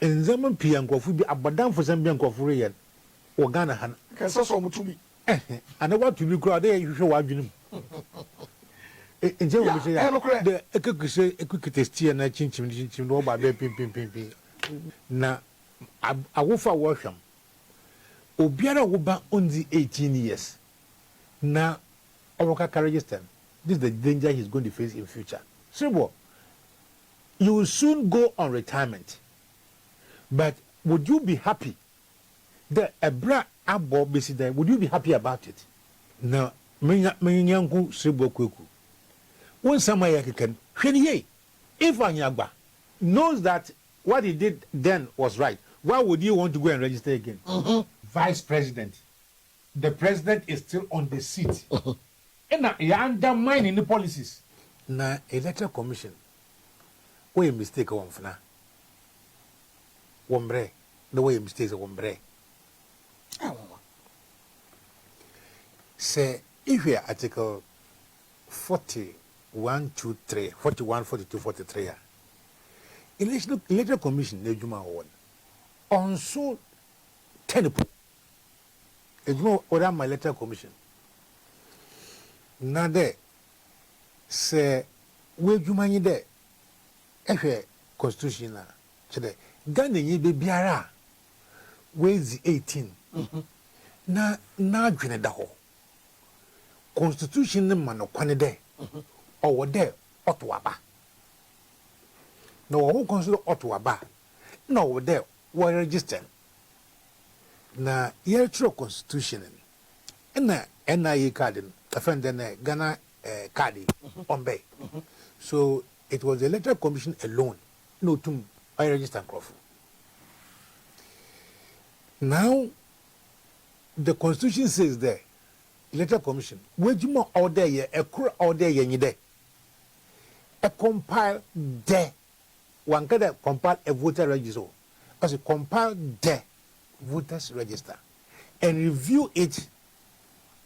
in zaman pian kofu bi abadan for some bian kofu yen o Ghana han can so to me and what to be crowd there you show wadwinum in je we say the ekekuse ekukitestie na chinchim no ba be pim na awofa worsham obiara wo ba only 18 years na owoka register. This is the danger he's going to face in future. Simple. You will soon go on retirement. But would you be happy? The Ebra Abo basi there, would you be happy about it? Now, menyanku sibo kweku. When somebody can, if Anyagba knows that what he did then was right, why would you want to go and register again? Vice President. The president is still on the seat. And you undermine the policies. Na Electoral Commission. Where you mistake one for now. Wombre. The way you mistake one bre. Say, if you are Article 41, 2, 3, 41, 42, 43, Electoral Commission, ne juma one. On so tenable. Ejuma order my Electoral Commission. Na de se we juma ni de ehwe constitution na chede Ghana yi be biara we 18 na adwene da ho constitution ne ma no kwane de owo de oto aba na wo constitution oto aba na owo de wo register na electoral constitution na NIA card offend the Ghana card on bay. So it was the Electoral Commission alone, no to I register Crawford. Now the Constitution says there, Electoral Commission, where you more order ye, a cure order ye day. A compile de one can compile a voter register, as a compile de voters register and review it.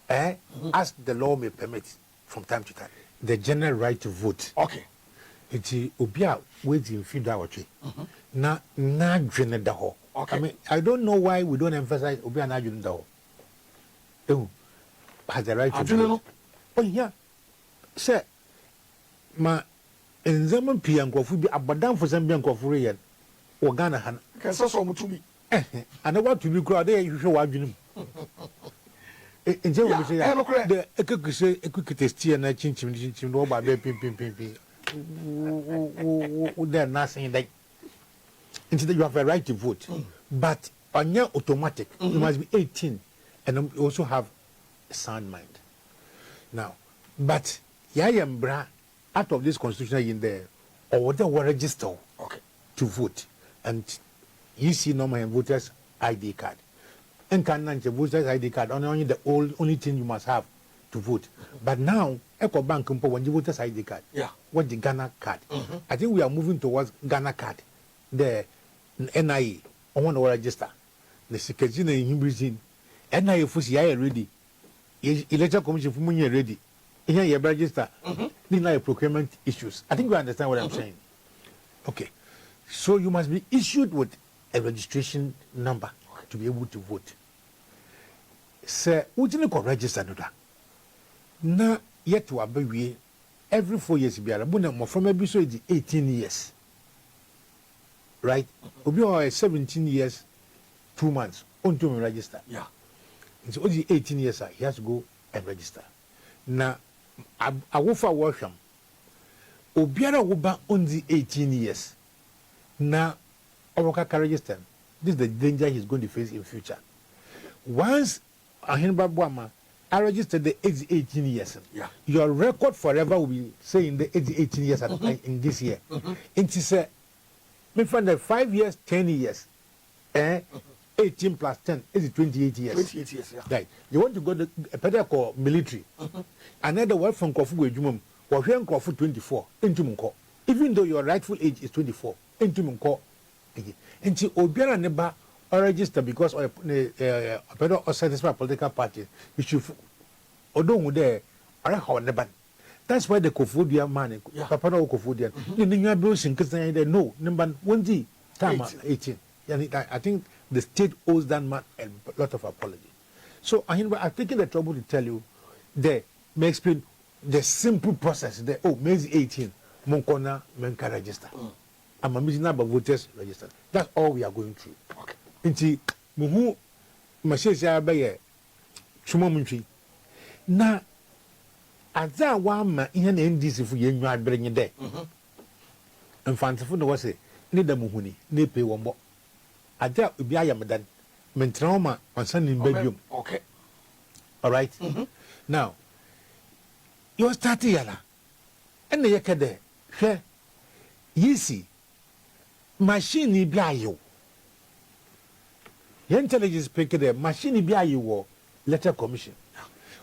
As the law may permit from time to time. The general right to vote. Okay. It's Obia waiting feed our tree. Na general daho. Okay. I mean, I don't know why we don't emphasize Obia na general daho. Has the right to vote. Oh yeah. Sir, ma in zaman pian kofu bi abadan for some bian kofu yen o Ghana han. Can so to me and what to be crowd there you show wadwinum. In general, the ekukitestie na chinchim no ba be pim. They're not saying that. Instead, you have a right to vote, but on your automatic, you must be 18, and you also have a sound mind. Now, but bra out of this constitution in there, or they were registered to vote, and you see normal voters ID card. And can voters ID card only the only thing you must have to vote. But now, Eco Bank when you voters ID card, what the Ghana card? I think we are moving towards Ghana card. The NIA on one register. The Sekajina in Brazil, NIA for ready. Electoral Commission for money ready. Here you register. These are procurement issues. I think you understand what I'm saying. Okay, so you must be issued with a registration number to be able to vote. Sir, we didn't register that. Na yet to abe every 4 years be arabuna mo from every so 18 years. Right? Obi or 17 years 2 months on to register. Yeah. It's only 18 years he has to go and register. Na awofa worsham obiara wo ba only 18 years. Na owoka register. This is the danger he's going to face in future. Once Ahinba Bwama, I registered the age 18 years. Yeah. Your record forever will be saying the age 18 years in this year. It is me from the 5 years, 10 years, 18 plus 10 is 28 years. 28 years, yeah. Right. You want to go to a pedagogue military. Another word from Kofu Jumum, or Kofu 24, into Munko. Even though your rightful age is 24, into Munko. Until Obiara never register because or satisfy political party, you should Odong there are how never. That's why the Kofodia man, Papa Kofodia, the new bills in Christian, no, number 1 D, Time 18. And I think the state owes that man a lot of apology. So I'm taking the trouble to tell you may explain the simple process. May 18, Monkona, Menka register. I'm a number of voters registered. That's all we are going through. Okay. Inti muhu machine ya baye chuma munchi. Na aza wa ma ihe na NDC fu ye nwa abere nye de. Mfantefo no wose ni da muhuni na pe wo mbo. Aja obi ayamedan. Mentra ma onsan ni babiom. Okay. All right? Now, you start yala. Ene yekede hwe yisi machine ni bia yo. Your intelligence pick the machine be you letter commission.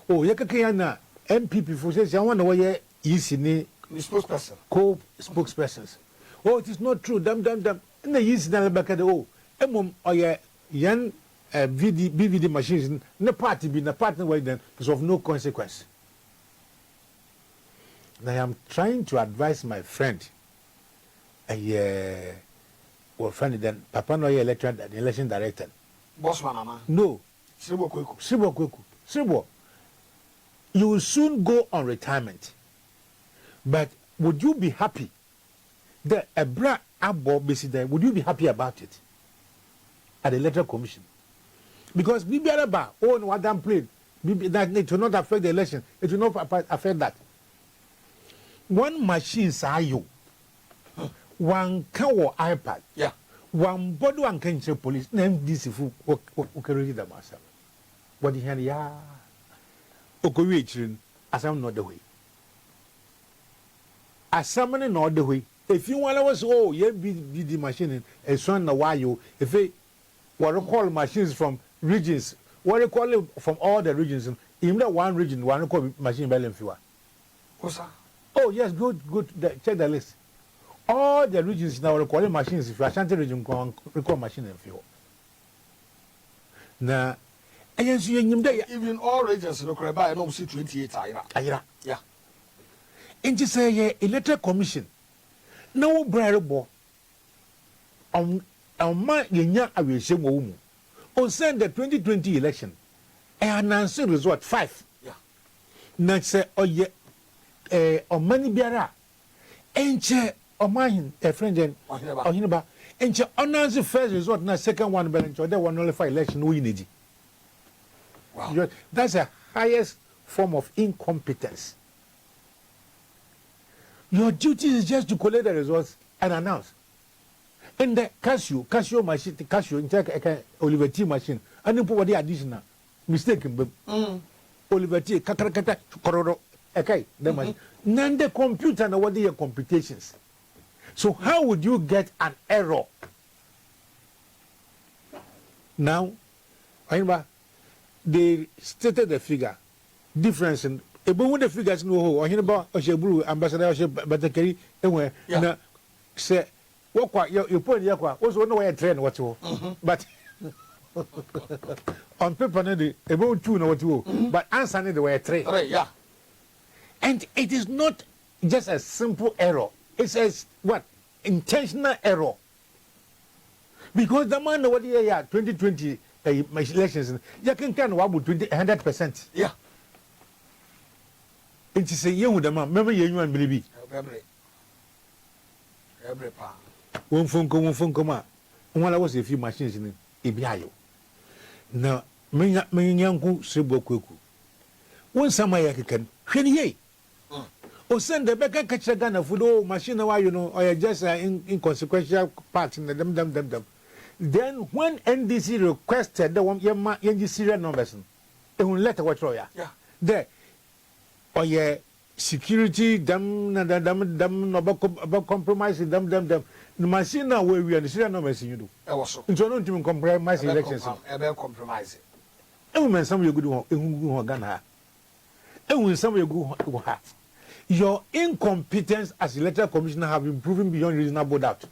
Oh, you can na MPP for says I want to wear easy ni spokesperson. Co-spokespersons. Oh, it is not true. Damn. And the easy na back at the or your young BVD machines. No party be na partner way then is of no consequence. Now I am trying to advise my friend. Friend then Papa no election director. Bossman, Anna. No. Sibo Kweku. Sibo. You will soon go on retirement. But would you be happy? The Ebra Abo Besida, would you be happy about it? At the electoral commission? Because Bibiaraba, no what damn played. That it will not affect the election. It will not affect that. One machine say you. One cow iPad. Yeah. One body one can say police name this if you carry the master. What the hell ya? Okowichrin, as I'm not the way. As someone not the way. If you want to be the machine and son na why you if they what call machines from regions, what they call it from all the regions, even that one region, one call machine balance fewer. Oh yes, good, check the list. All the regions now require machines. If you Ashanti region, require machine and fuel. Now, even all regions require by no 28 Ayra. Yeah. And you say electoral commission. No bravo. On my yenya awiese wo on send the 2020 election. And announce result 5. Yeah. Now say on many biara. Enche Omahin, a friend, and Ohinaba, and she announced the first result, not second one, but they won only for election winning. Wow. That's the highest form of incompetence. Your duty is just to collect the results and announce. And the Casio machine, Oliver T machine, and you put the additional mistake. Oliver T, Kakakata, Cororo, okay, the machine. None the computer and what are your computations. So how would you get an error? Now, they stated the figure, difference in about the figures no or about Oshabru ambassador Batakari, and say, what you put Yakwa, also no way a train what you, but on paper, about 2 know what you, but answer the way a train. Yeah. And it is not just a simple error. It's a what? Intentional error. Because the man what year 2020 elections, you can count 100%. Yeah. It is a year with the man. Remember you and baby. Every part. One phone come. One was a few machines in Ibiayo. Now, my young Sibo Kuku. One summer I can. Or send the back catch a gun of food machine away, or just an inconsequential part in the them. Then when NDC requested the one young serial numbers, they will let what Roya. Yeah. There. Or yeah, security, them, about compromising them. The machine now where we are the serial numbers you do. I was so. It's not even compromise elections. About compromise. And when some you go to Ghana. And when some you go heart. Your incompetence as electoral commissioner have been proven beyond reasonable doubt.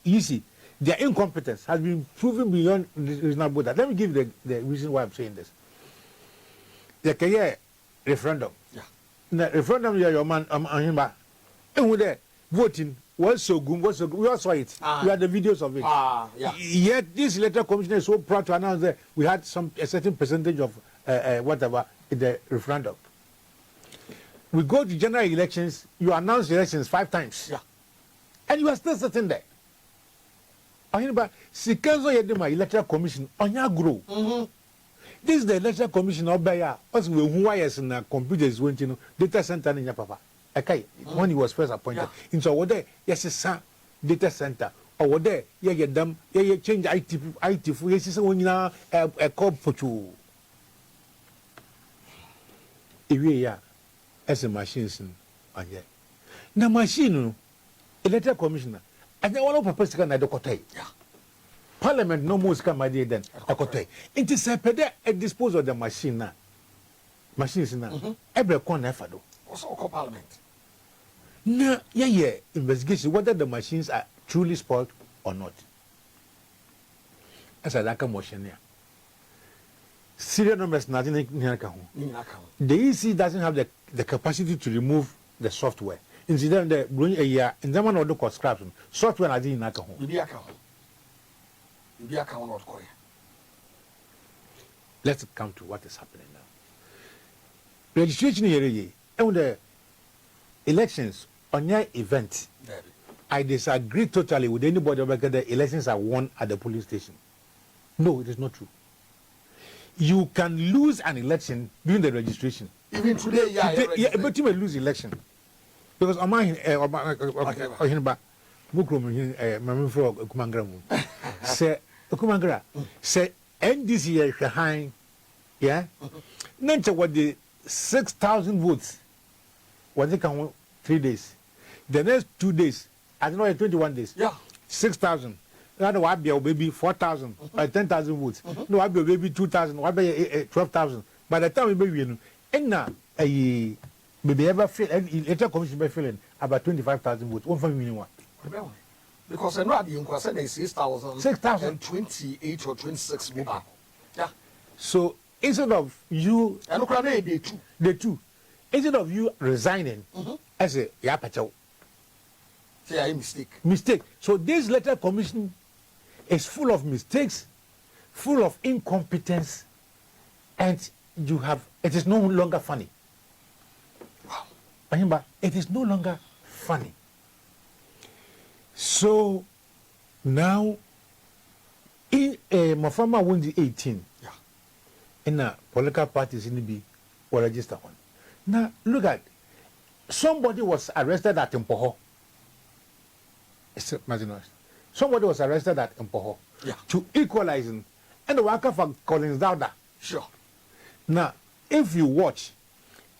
You see, their incompetence has been proven beyond reasonable doubt. Let me give the reason why I'm saying this. The Kenya referendum. Yeah. The referendum, your man, and with the voting, was so good, we all saw it. We had the videos of it. Yet this electoral commission is so proud to announce that we had a certain percentage of whatever in the referendum. We go to general elections, you announce elections 5 times. Yeah. And you are still sitting there. But Sikanzo Yedema Electoral Commission on your grow. This is the Electoral Commission of Baya. Also, who is in a computers went to data center in your papa. Okay, when he was first appointed. In so over there, yes, a data center. Over there, you get them, you change IT for yes, when you are a cop for you. If we are as a machines on here. Now, machine, Electoral Commissioner, and then one of the person at the Kotai. Parliament no more come idea than a Kotai. It is a pede at dispose of the machine now. Machines now. Every corner effort. Also, Parliament. No, investigation whether the machines are truly spoiled or not. As a lack of motion here. Serial numbers nothing. The EC doesn't have the capacity to remove the software. Instead, the bring a year in the man or the scraps software I didn't knock home. Let's come to what is happening now. Registration here and the elections on your event. I disagree totally with anybody about the elections are won at the police station. No, it is not true. You can lose an election during the registration. Even today, but you may lose election. Because on my say NDC behind, yeah. None what the 6,000 votes. What they can 3 days. The next 2 days, I don't know, 21 days. 6,000. That will be maybe 4,000 or 10,000 votes. No, I be maybe 2,000. What be 12,000? By the time we maybe and now maybe ever feel electoral commission be feeling about 25,000 votes. One for me because I know the said they 6,000. 6,028 or 26 mobile. Yeah. So instead of you and the two. Instead of you resigning as a yapacho. Say a mistake. So this electoral commission is full of mistakes, full of incompetence, and it is no longer funny. Wow. It is no longer funny. So now in Mafama won the 18. In a political parties in the B or register one. Now look at somebody was arrested at Impoho. Somebody was arrested at Impoho to equalizing and the worker for Collins Dowda. Sure. Now, if you watch,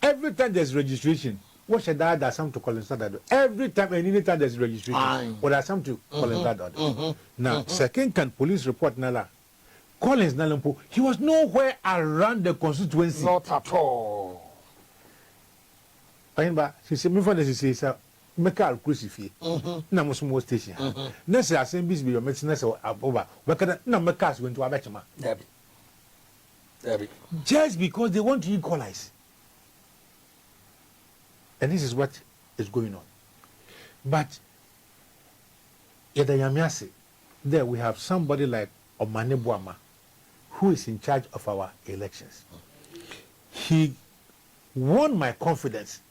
every time there's registration, watch a dad does something to Collins Dowda. Every time and anytime there's registration, or there's something to Collins Dowda. Now, second can police report Nala. Collins Nalampo, he was nowhere around the constituency. Not at all. She said, me for the say, make a crucifix. Na mo small station. Next assemblies be your medicine over. But na make us going to Abachama. Debbie. Just because they want to equalize. And this is what is going on. But there we have somebody like Omane Boama, who is in charge of our elections. He won my confidence.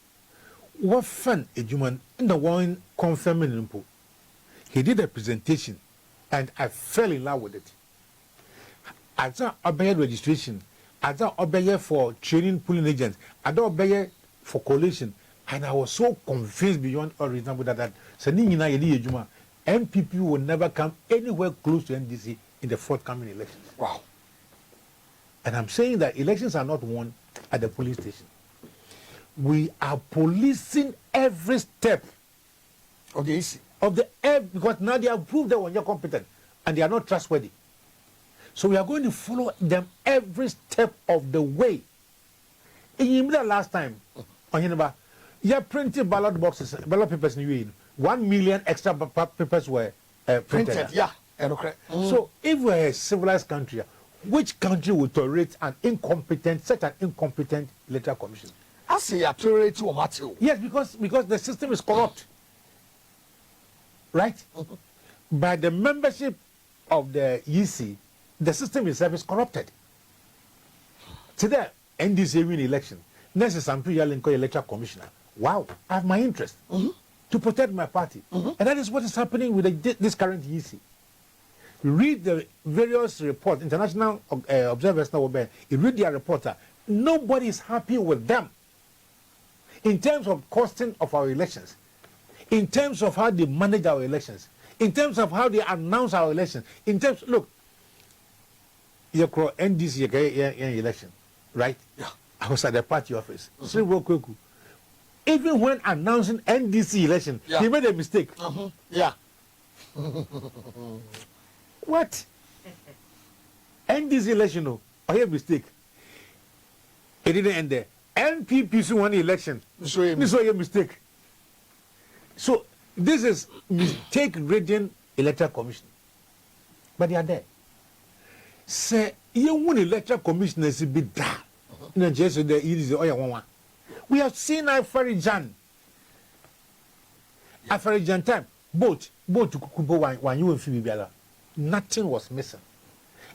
What fun a human in the one confirming input. He did a presentation and I fell in love with it. As a obey registration, as a obey for training pooling agents, as a obey for coalition, and I was so convinced beyond all reasonable that MPP will never come anywhere close to NDC in the forthcoming elections. Wow. And I'm saying that elections are not won at the police station. We are policing every step of the EC. Because now they have proved that when you're competent and they are not trustworthy. So we are going to follow them every step of the way. In the last time, you printed ballot boxes, ballot papers in UAE. 1 million extra papers were printed. So if we're a civilized country, which country would tolerate such an incompetent electoral commission? I say you tolerate to Matthew. Yes, because the system is corrupt. right? By the membership of the EC, the system itself is corrupted. Today, NDC win election. Next is Pee Yalley electoral commissioner. Wow, I have my interest to protect my party. And that is what is happening with this current EC. Read the various reports, international observers now, you read their reporter. Nobody is happy with them in terms of costing of our elections, in terms of how they manage our elections, in terms of how they announce our elections, in terms, look, you call NDC election, right? Yeah. I was at the party office. Even when announcing NDC election, he made a mistake. Yeah. What? NDC election, no, I have a mistake. It didn't end there. NPPC won the election. This was a mistake. So this is mistake reading electoral commission. But they are there. Say you won electoral commission is a bit da. No, just the easy one. We have seen Afarijan time. Boat to Kukubo when you and Phoebe. Nothing was missing.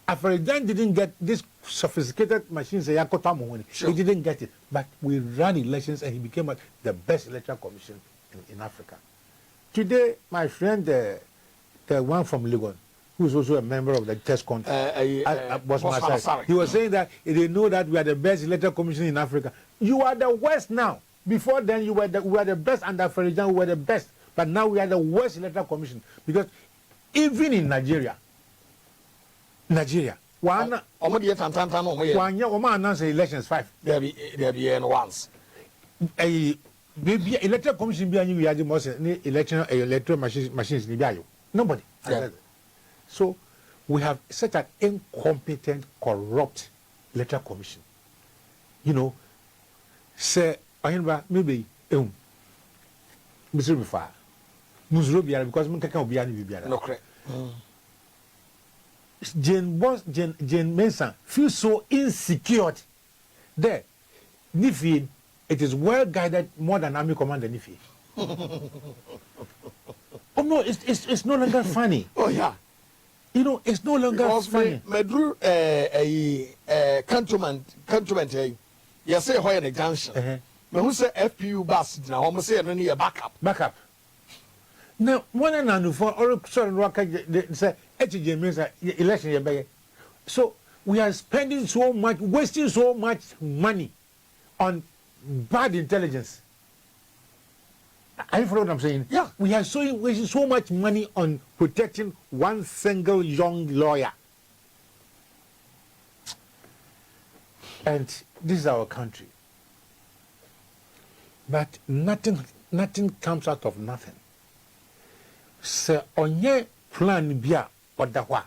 Afarijan didn't get this sophisticated machines. Sure. He didn't get it. But we ran elections and he became the best electoral commission in Africa. Today, my friend, the one from Legon, who is also a member of the test country, was Masai. He was saying that they know that we are the best electoral commission in Africa. You are the worst now. Before then, we were the best under Afarijan. We were the best. But now we are the worst electoral commission. Because even in Nigeria, one announced elections 5. There be once. Electoral commission be any most electoral machines. Nobody. Yeah. So we have such an incompetent, corrupt electoral commission. You know, say maybe Mr. Bifa, Musrobia, because no correct. Jane Mensah feels so insecure there. Nifi, it is well guided more than Army Commander Nifi. Oh no, it's no longer funny. Oh yeah. You know, it's no longer because funny. Me drew cantonment. You say why the junction. Me who say FPU bus now, I'm say no need a backup. Backup. Now, one and another for all sorry, say election. So we are spending so much, wasting so much money on bad intelligence. Are you following what I'm saying? Yeah. We are wasting so much money on protecting one single young lawyer. And this is our country. But nothing comes out of nothing. So on your plan bia or the wa.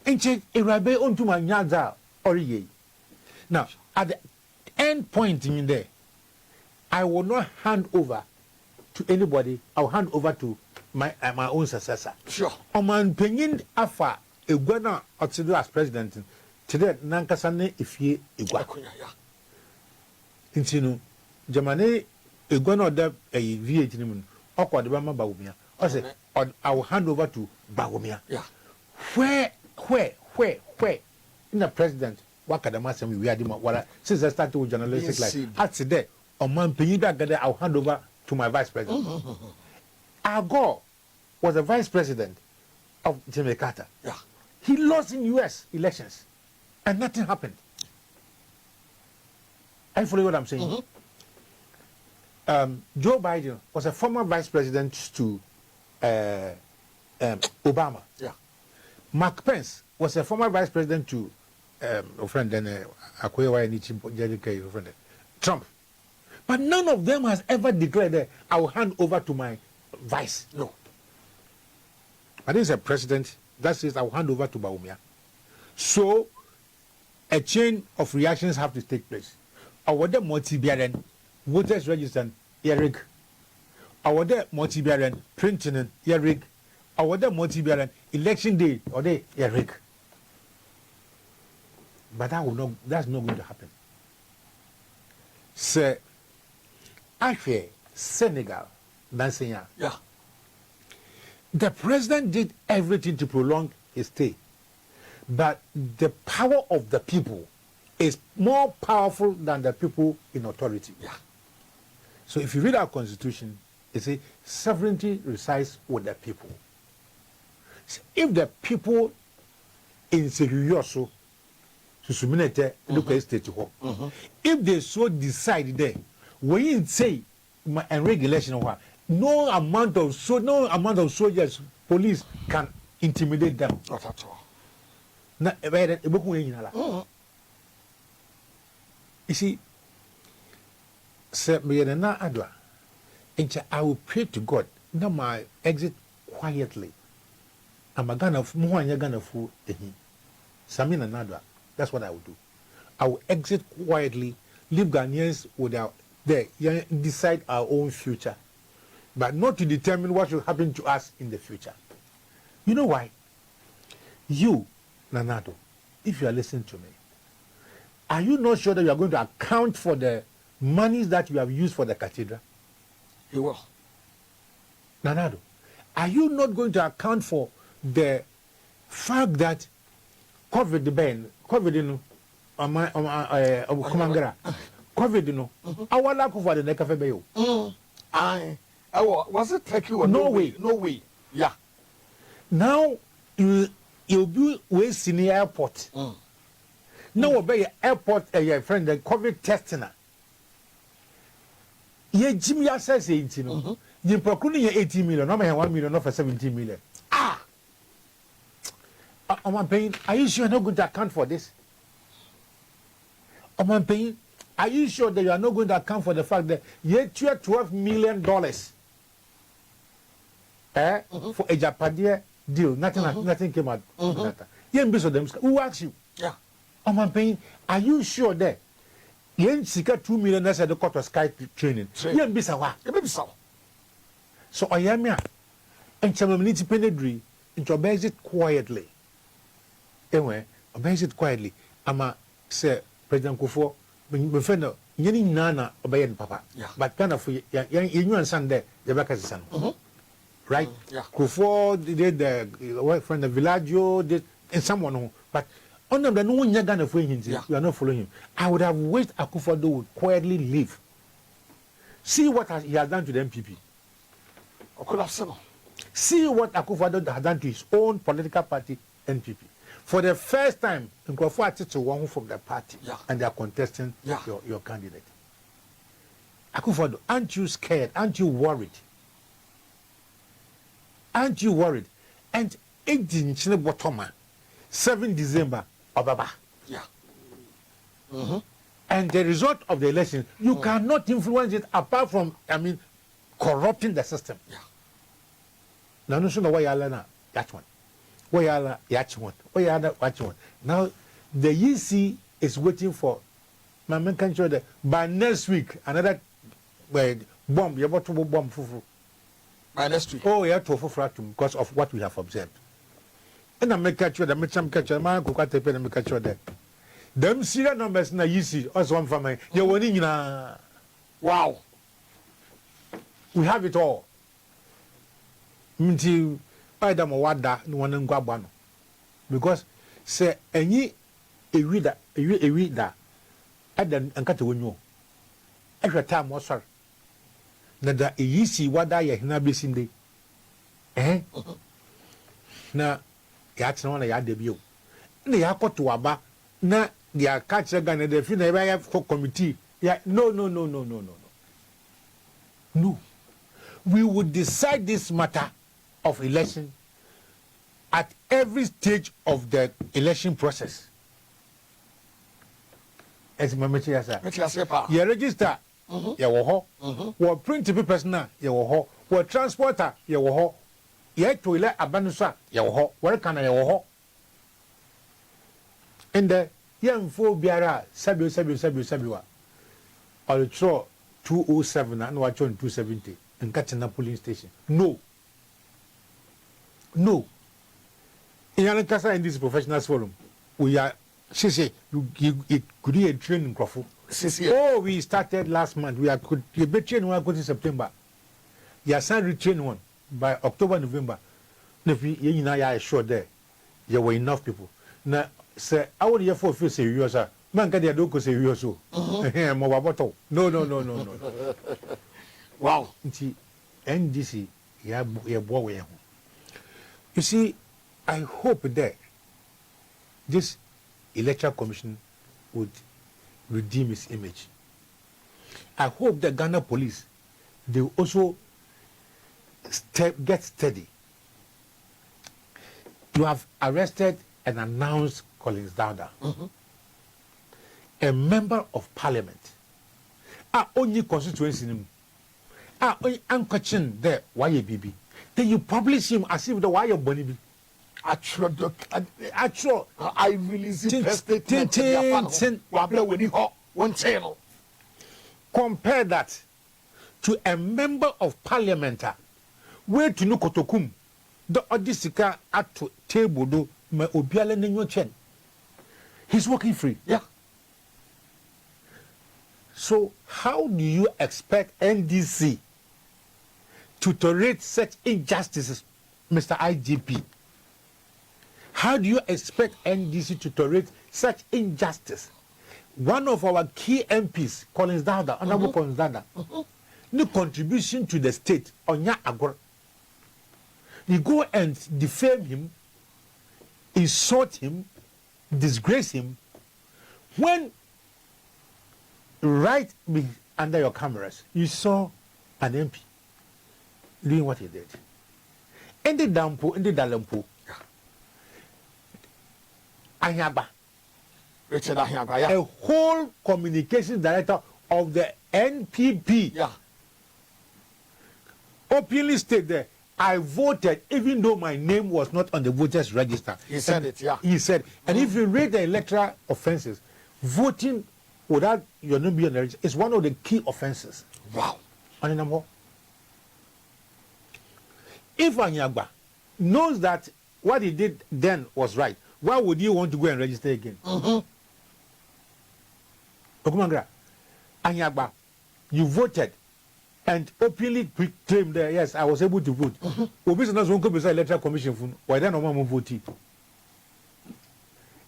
Enche Irabe on to my nyaza or ye. Now, at the end point in there, I will not hand over to anybody. I will hand over to my own successor. Sure. Oman Penin Afa Iguana Otsido as president. Today, Nankasane ifye Igua. Intino Jamane Iguana de a V8 Okwa de Bama Baumia. I say, I will hand over to Bagomia. Yeah. Where? In the president, what can the master we had him? Since I started with journalistic life, at today, on man Pinida, I'll hand over to my vice president. Al Gore was the vice president of Jimmy Carter. Yeah. He lost in U.S. elections, and nothing happened. Are you following what I'm saying? Joe Biden was a former vice president to Obama. Yeah. Mark Pence was a former vice president to Trump. But none of them has ever declared that I will hand over to my vice. No. But this is a president that says I will hand over to Baumia. So a chain of reactions have to take place. Our the multi-bearing voters register Eric. Our the multi-bearing printing Eric. Our the multi-bearing election day or day Eric. But that's not going to happen. So actually Senegal dancing. Yeah. The president did everything to prolong his stay. But the power of the people is more powerful than the people in authority. Yeah. So if you read our constitution, it says sovereignty resides with the people. So if the people in Sehuyoso, Susuminete, look at state, if they so decide there, when you say and regulation, no amount of soldiers, police can intimidate them. Not at all. You see, I will pray to God. Now my exit quietly. I'm a gun of Muanya Ghana fool. Samina Nadwa. That's what I will do. I will exit quietly, leave Ghanaians without there, decide our own future, but not to determine what will happen to us in the future. You know why? You, Nanado, if you are listening to me, are you not sure that you are going to account for the monies that you have used for the cathedral? You will. Nanado, are you not going to account for the fact that COVID, you know, COVID, you know, our lack of the neck of a bail. Was it Turkey or No way. No way. Yeah. Now you'll be wasting the airport. Now obey airport your friend the COVID testing. Ye Jimmy says 18, no. You procure 18 million, no 1 million, not for 17 million. I'm paying. Are you sure you're not going to account for this? I'm paying. Are you sure that you are not going to account for the fact that you had $12 million for a Japanese deal? Nothing came out. Who asked you? Yeah. I'm paying. Are you sure that you ain't seek $2 million as the court of sky training? You be so. So I am here. And some need to penetrate into a exit quietly. Anyway, I it quietly. I'm a say President Kufo, my friend, Yenny Nana obey Papa. Yeah. But kind of you and Sunday, the back as son. Right? Yeah. Kufo did the friend of Villaggio, did and someone who, but on them, no one you're gonna follow him. You are not following him. I would have wished Akufo would quietly leave. See what he has done to the MPP. I could have said. See what Akufo has done to his own political party, NPP. For the first time, Nkrofo attitude one from the party, and they are contesting your candidate. Akufo, aren't you scared? Aren't you worried? Aren't you worried? And 18 Botoma, 7 December, Obaba. Yeah. And the result of the election, you cannot influence it apart from, corrupting the system. Yeah. Now, no sooner why you learn that one. Now, the EC is waiting for my man can show that by next week, another bomb, you're about to bomb fufu. By next week. Oh, yeah, to fratum because of what we have observed. And I make catch you, the Mitcham catch your man, cook at the pen and make you there. Them serial numbers na EC, also one for me. You're winning. Wow. We have it all. Until either wada no one ngwabano because say any a reader at the ankata wonyo every time was sorry na da yisi wada ye na besinde na ya tena na ya debio na ya koto aba na dia catch Ghana the fi na ya committee ya no we would decide this matter of election at every stage of the election process. As my material, you register, you will print papers now, you will transporter, you will to elect a banusa, you will where can I and the young four biara, Sabu, or the 207 and watch on 270 and catching a polling station. No. In Alankasa in this professionals forum, we are you could be a training Crawford. Oh, we started last month. We be training one go to September. You are signed retrain one by October, November. If you know, I sure there, there were enough people. Now, say, I would hear for face you, sir. Man, can you do say you so? No. Wow. NDC, yeah, boy. You see, I hope that this Electoral Commission would redeem its image. I hope the Ghana police, they also get steady. You have arrested and announced Collins Dowda, a member of parliament. Only constituency, only unquestioned there, why a baby. Then you publish him as if the why a bunny. Actual, I release one channel. Compare that to a member of parliament where to no kotokum the odisika at table do me obiale nenyo chen. He's working free. Yeah. So how do you expect NDC to tolerate such injustices, Mr. IGP? How do you expect NDC to tolerate such injustice? One of our key MPs, Collins Dowda, Honorable Collins Dowda, no contribution to the state on ya agor. You go and defame him, insult him, disgrace him, when right under your cameras, you saw an MP doing what he did. In the dampo, in the dalampo, Anyaba. Richard Ahiaga, yeah. A whole communications director of the NPP. Yeah. Openly stated there, I voted even though my name was not on the voters register. He said it, yeah. He said, and if you read the electoral offenses, voting without your name being on the register is one of the key offenses. Wow. And number, if Anyagba knows that what he did then was right, why would you want to go and register again? Okumangra, Anyagba, you voted and openly claimed that yes, I was able to vote. Obviously, not one come electoral commission. Why then no one vote?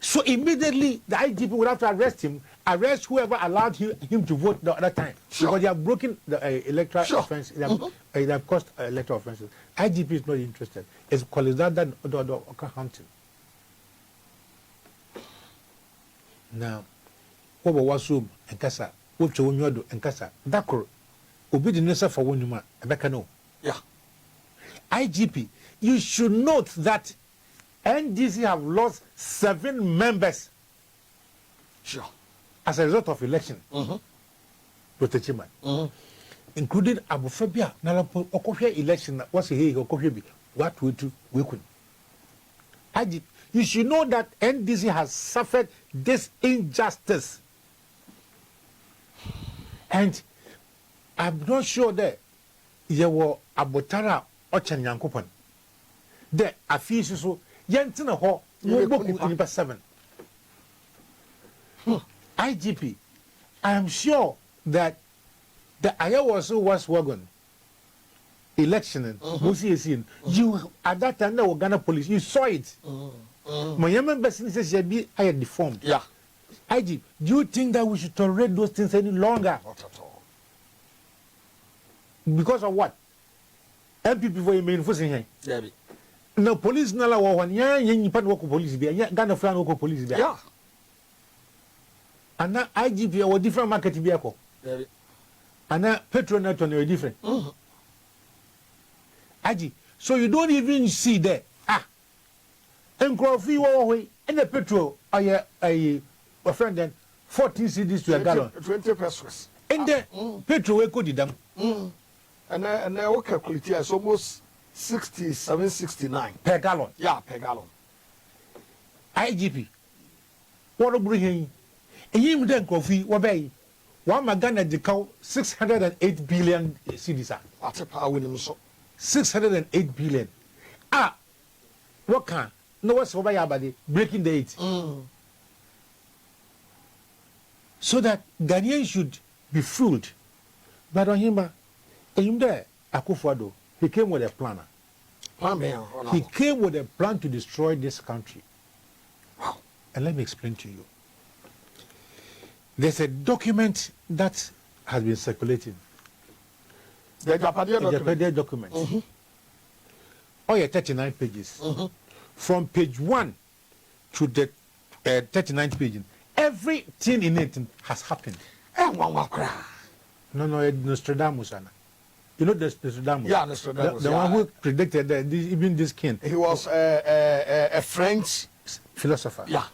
So immediately the IGP would have to arrest whoever allowed him to vote the other time. Sure. Because they have broken the electoral offense. They have caused electoral offenses. IGP is not interested. It's Collins Dowda or hunting. Now, what was room and Casa, what you do and Casa, Dakor, Obi the Nessa for 1 month, Abekano. Yeah. IGP, you should note that NDC have lost 7 members. Sure. As a result of election. Dr. Chiman. Including Abu Fabia, Nalapo, Okofia election, what's he, Okofia, what we do, we could. IGP, you should know that NDC has suffered this injustice. And I'm not sure that there were Abotara Ochan Yankopan. There are few so Yantina Ho, number 7. IGP, I am sure that the Ayawaso was wagon election, you at that time, the Ghana police, you saw it. My member says I had deformed. Yeah. IG, do you think that we should tolerate those things any longer? Not at all. Because of what? MPP for you main forcing here. Yeah. No police nala wa wan ya yin pan work police be ya Ghana flan work police be. Yeah. And now IGP or different market be ko. Yeah. And now petrol net on different. IG, so you don't even see there. And coffee way and the petrol a friend then 14 cedis to a gallon. 20 pesos. And the petrol we could them. And our calculate is almost 67, 69 per gallon. Yeah, per gallon. IGP. What do bring him? And him then coffee what bay? One Magana de cow 608 billion cedis. What a power winning so 608 billion. What can? No, what's over your body? Breaking the 8. So that Ghanaians should be fooled. But on him there, Akufo-Addo, he came with a planner. He came with a plan to destroy this country. Wow. And let me explain to you. There's a document that has been circulating. The Japadia document. Oh, yeah, 39 pages. From page 1 to the 39th page, everything in it has happened. No, Nostradamus. You know Nostradamus? Yeah, Nostradamus. The one who predicted that even this king. He was a French philosopher. Yeah.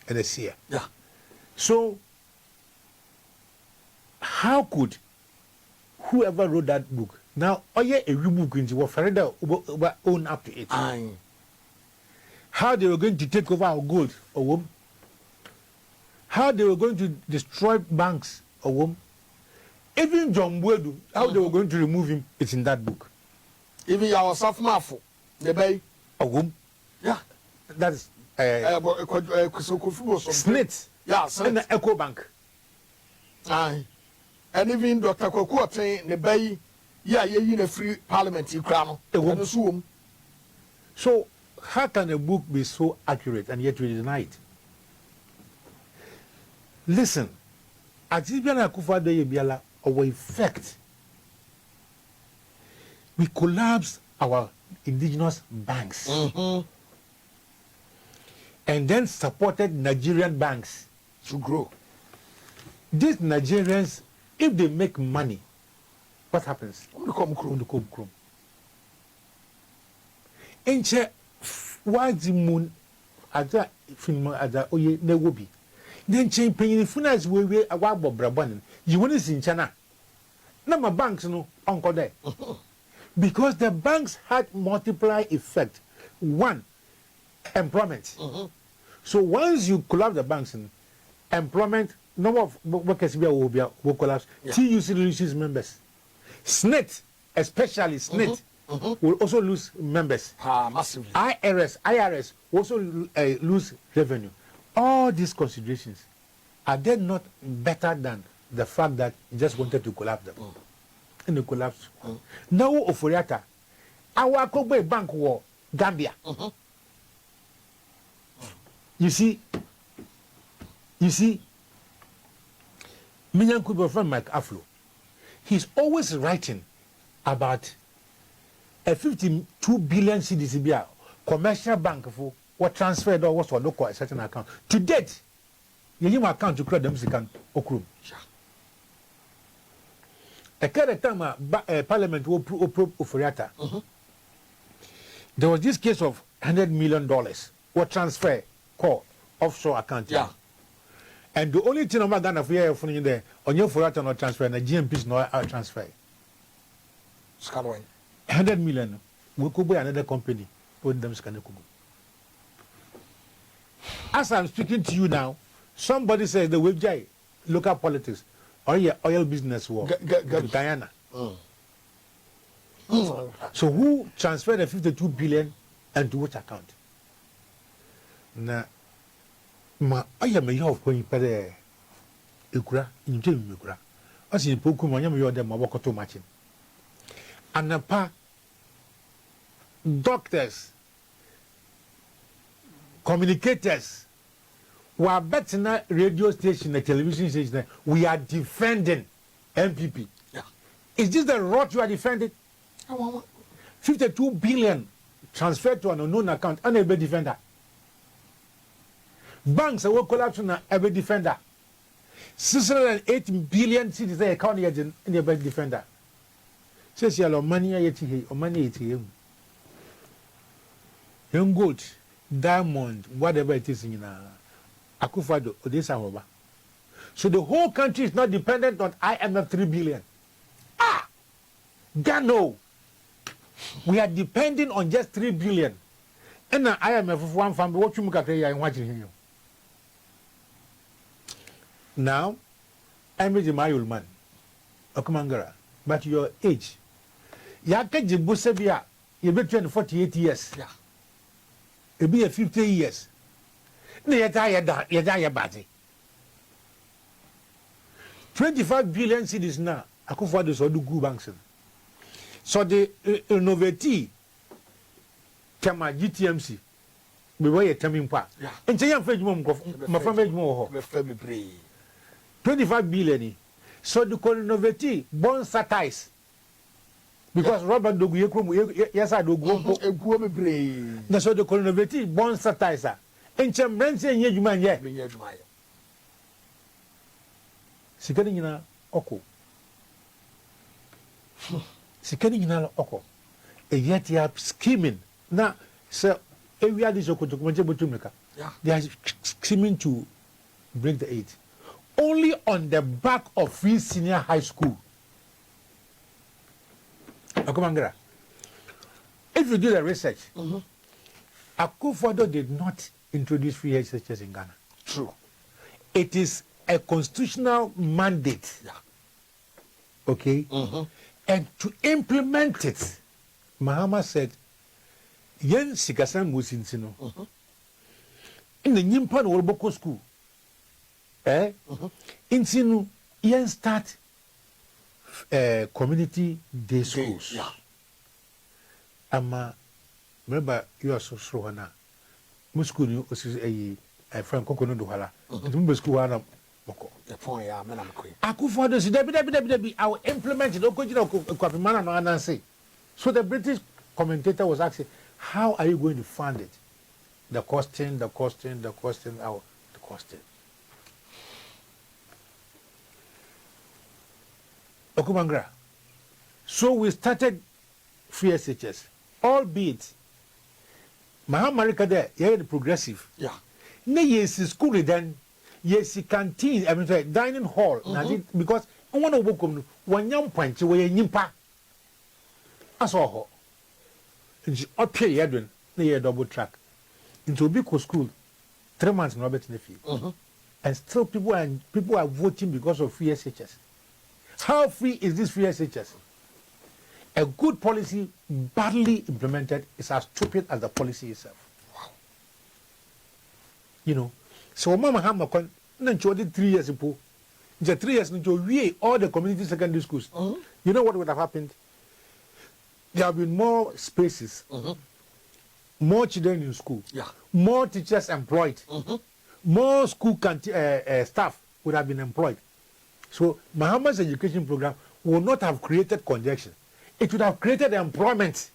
And a seer. Yeah. So, how could whoever wrote that book now, a book into what Farida own up to it? Aye. How they were going to take over our gold, or whom? How they were going to destroy banks, or whom? Even John Wedu, how they were going to remove him, it's in that book. Even our soft mouth, the bay. Or whom? Yeah. That's Snit. Yeah, and the Echo Bank. Aye. And even Dr. Koko saying the bay, yeah, you in a free parliament, you crown. So, how can a book be so accurate and yet we deny it? Listen, at Ibiana Akufo-Addo Biala, our effect, we collapsed our indigenous banks and then supported Nigerian banks to grow. These Nigerians, if they make money, what happens? Enche wazi moon ada film ada oye na wobi then chain penny funas we awabo brabon you want in China na my banks no uncle there because the banks had multiply effect. One, employment. So once you collapse the banks in employment, number of workers will collapse. TUC loses members. SNIT, especially SNIT, will also lose members. Massively. IRS also lose revenue. All these considerations, are they not better than the fact that you just wanted to collapse them? And they collapse. Now, Oforiata, our Kobe Bank war, Gambia. You see, Minyan Kubo from Mike Aflo, he's always writing about a 52 billion CDCBA commercial bank for what transferred or was local a certain account. To date, you account to credit them okrum. A current time Parliament will approve Oforiata. There was this case of $100 million what transfer call offshore account. Yeah. And the only thing I'm going to for there on your Oforiata not transfer, and the GMPs not transfer. Scanway. 100 million. We could buy another company. Put them scan. As I'm speaking to you now, somebody says the webjai local politics or your oil business war Guyana. So who transferred the 52 billion and to which account? Na ma aya me of going pere ekura inje ekura. Asi poku mo nyam yo dem abokoto machine. Anapa doctors, communicators, we are betting radio station, a television station. We are defending MPP. Yeah. Is this the rot you are defending? 52 billion transferred to an unknown account, and a defender. Banks are collapse on every defender. 608 billion citizens account in the defender. Says your money or money young gold, diamond, whatever it is in Akufo-Addo, Odessa. So the whole country is not dependent on IMF 3 billion. Gano. We are depending on just 3 billion. And the IMF of one family, what you look and watching here. Now, I'm a Mayul man, Okumangara, but your age. Yakaji Busebia, you're between 48 years. Yeah. It'll be a 50 years. Yedaya Bati. 25 billion cities now. Akufo-Addo so do good banks. So the innovative Tama GTMC. We were a Tamin Pa. And Jayam Fedmum, my family, 25 billion. So the Colonoveti, born satires. Because Robert Dogu, yes, I do go a good that's what the Colonoveti, born satires. And Chambrance and Yejuman yet. Sikanina Oko. Sikanina Oko. And yet you are scheming. Now, sir, every other Sokotokumaka, they are scheming to break the 8. Only on the back of Free Senior High School. Akumangara. If you do the research, Akufo-Addo did not introduce free SHS in Ghana. True. It is a constitutional mandate. Yeah. Okay? And to implement it, Mahama said, Yen Sikasan Musinsino. In the Nyimpan Wolboko school. Insinu, yen start community day schools. Yeah. Ama, remember, you are so slow now. Muskuni was a friend Cocono Duhala. The school Hana Moko. The point, yeah, man, I'm queen. Akufo-Addo said, Debbie, I will implement it. Okojino no Anansi. So the British commentator was asking, how are you going to fund it? The costing, the costing. Okumangra. So we started free SHS, albeit Mahamarika there, you're the progressive. Yeah. Ne yes school then, yes canteen, I mean dining hall. Because I want to work on one young punch where you nimpa. I saw her. And she up here yadwin, near double track. Into Biko school, 3 months in Robert in the field. And still people are voting because of free SHS. How free is this free SHS? A good policy, badly implemented, is as stupid as the policy itself. Wow. You know, so Mama Hamakon, Nancho did 3 years ago. The 3 years into we all the community secondary schools. You know what would have happened? There have been more spaces, more children in school, more teachers employed, more school staff would have been employed. So Mahama's education program would not have created congestion. It would have created employment.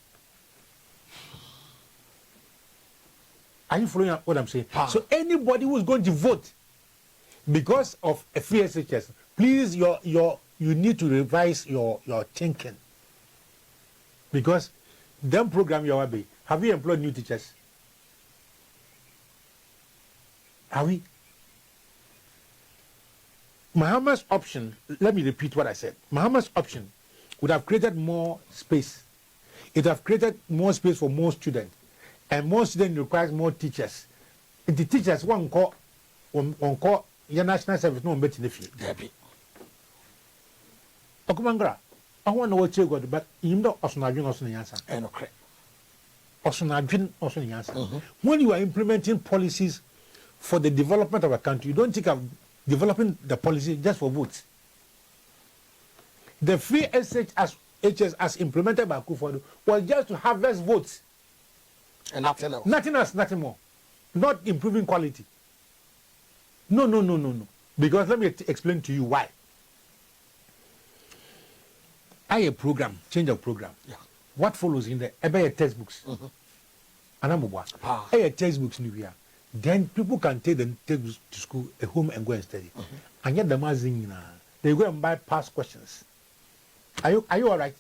Are you following what I'm saying? So anybody who's going to vote because of a free SHS, please, you need to revise your thinking. Because them program you be. Have you employed new teachers? Have we? Mahama's option, let me repeat what I said. Mahama's option would have created more space. It would have created more space for more students. And more students requires more teachers. And the teachers one call your national service no better in the field. Debbie. Okumangra, I want to know what you got, but you know Osnadwin also the answer. And okay. Osnadwin also the answer. When you are implementing policies for the development of a country, you don't think of developing the policy just for votes. The free SHS as implemented by Akufo-Addo was just to harvest votes. And nothing else. Nothing else, nothing more. Not improving quality. No. Because let me explain to you why. A program, change of program. Yeah. What follows in there? A textbooks. Anamubwa. A textbooks new year. Then people can take them to school, at home, and go and study. And yet the mazing, they go and buy past questions. Are you all right?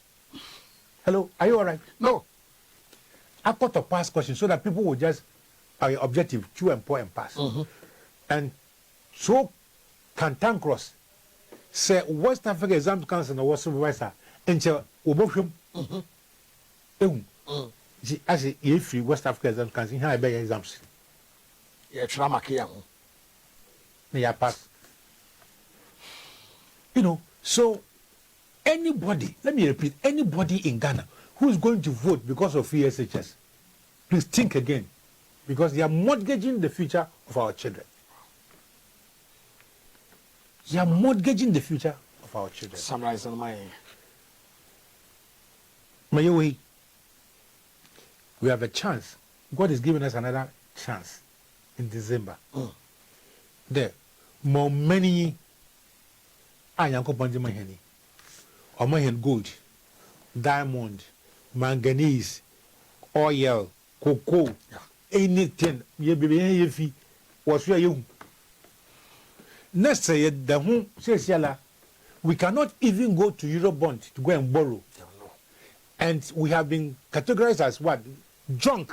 Hello, are you all right? No. I got a past question so that people will just objective, chew and pour and pass. And so cantankerous. Say West Africa Exam Council was supervisor and say Obofim. As if West Africa Exam Council have exams. Yeah, trauma care. They are passed. You know, so anybody, let me repeat, anybody in Ghana who is going to vote because of free SHS, please think again, because they are mortgaging the future of our children. They are mortgaging the future of our children. Summarize on my way. we have a chance. God is giving us another chance in December. There, more many Ayanko Banjimaheni, Omahan gold, diamond, manganese, oil, cocoa, anything. Ye be was you. Next say the home says yala. We cannot even go to Eurobond to go and borrow. And we have been categorized as what? Junk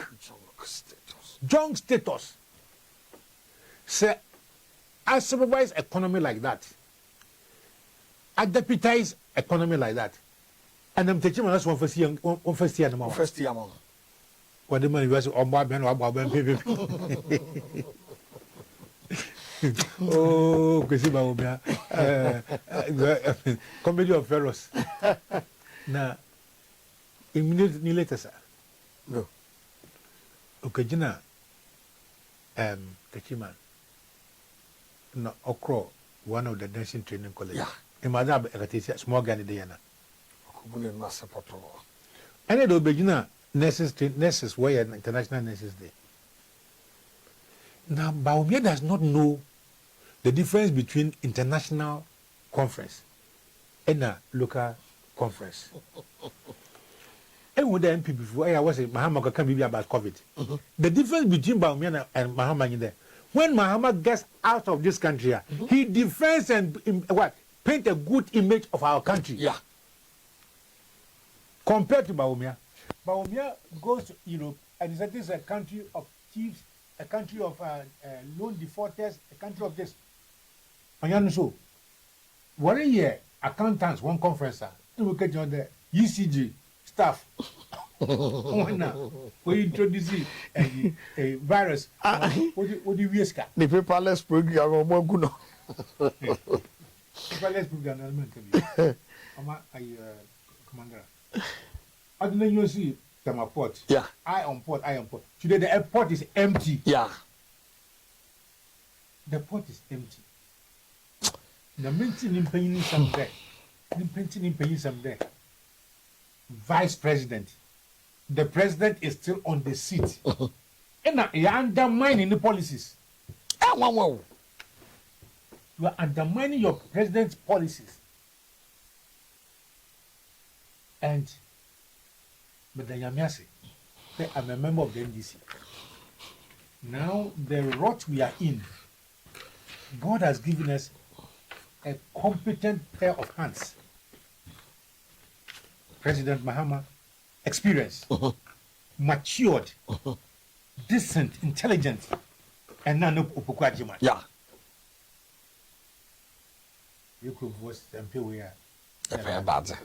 status. Junk status. Say, I supervise economy like that. I deputize economy like that. And I'm taking my last one first year and more. First year, man. What the money was on my man or oh, because comedy of Pharaohs. Now, immediately later, sir. No. Okay, Jina, Kachiman, no, Okro, one of the dancing training college. Yeah. Imagine a small Ghana Diana. And it will be Jina, nurses, where international nurses there. Now, Baumia does not know the difference between international conference and a local conference. And with the MP before, I was saying, Mahama can be about COVID. The difference between Baumia and Mahama in there, when Mahama gets out of this country, he defends and paint a good image of our country. Yeah. Compared to Baumia. Baumia goes to Europe and it is a country of thieves, a country of loan defaulters, a country of this. And so, 1 year, accountants, one conference, we get on the ECG staff. We introduce a virus. What do you risk? The paperless program or more good. Paperless program, Commander. I don't know you see the port. Yeah. I on port. Today the airport is empty. Yeah. The port is empty. The maintaining paying some there. The maintaining paying some there. Vice President. The president is still on the seat. And you are undermining the policies. You are undermining your president's policies. And but the Yamiasi, I'm a member of the NDC. Now the rot we are in, God has given us a competent pair of hands. President Mahama, experienced, matured, decent, intelligent, and now no Upukwajiman. Yeah. You could voice and pay we are. Bad.